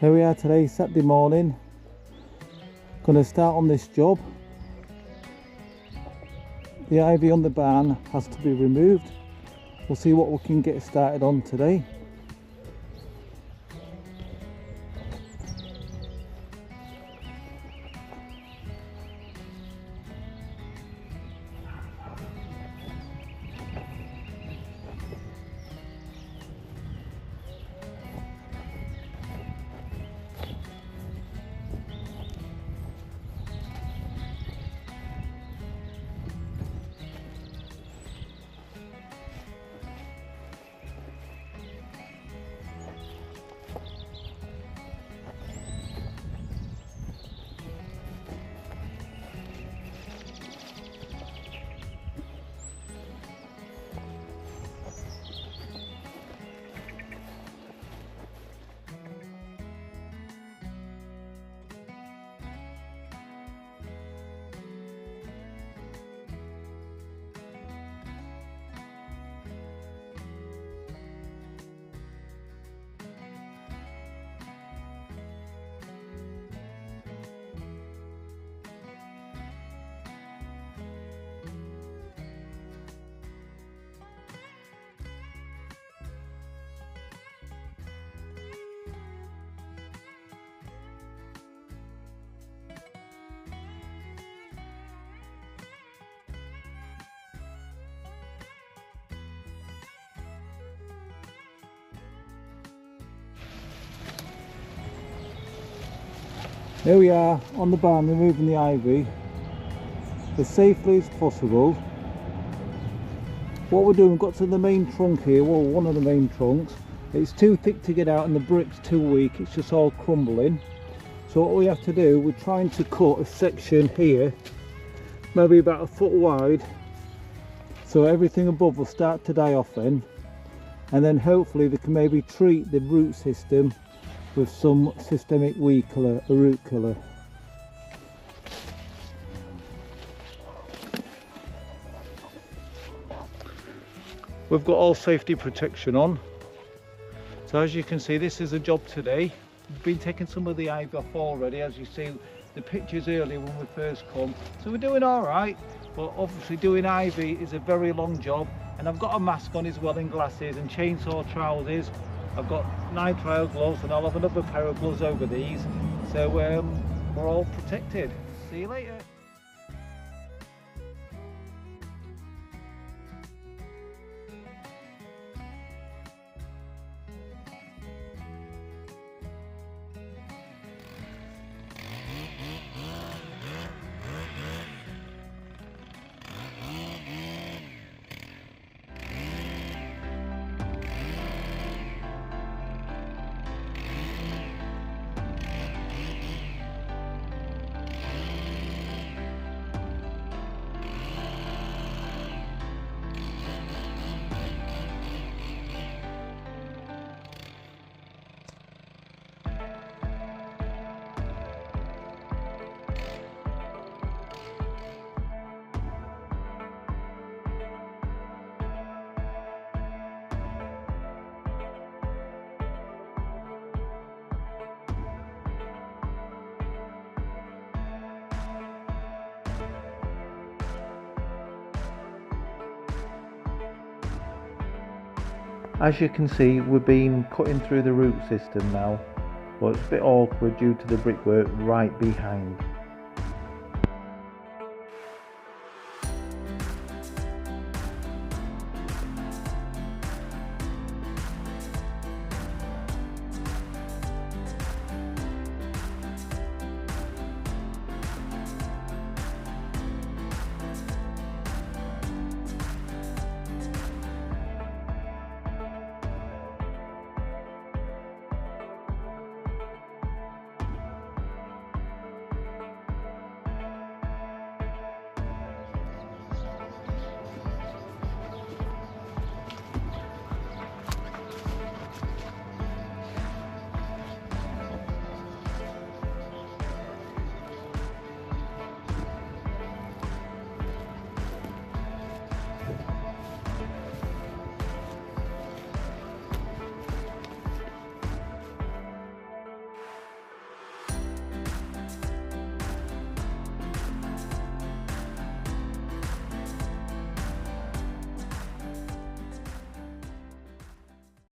Here we are today, Saturday morning. Gonna start on this job. The ivy on the barn has to be removed. We'll see what we can get started on today. Here we are on the barn, removing the ivy as safely as possible. What we're doing, we've got to the main trunk here, well, one of the main trunks. It's too thick to get out and the brick's too weak, it's just all crumbling. So what we have to do, we're trying to cut a section here, maybe about 1 foot wide, so everything above will start to die off then. And then hopefully they can maybe treat the root system with some systemic weed killer, a root killer. We've got all safety protection on. So as you can see, this is a job today. We've been taking some of the ivy off already, as you see the pictures earlier when we first come. So we're doing all right, but obviously doing ivy is a very long job. And I've got a mask on as well, and glasses and chainsaw trousers. I've got nitrile gloves and I'll have another pair of gloves over these. So we're all protected. See you later. As you can see, we've been cutting through the root system now, but it's a bit awkward due to the brickwork right behind.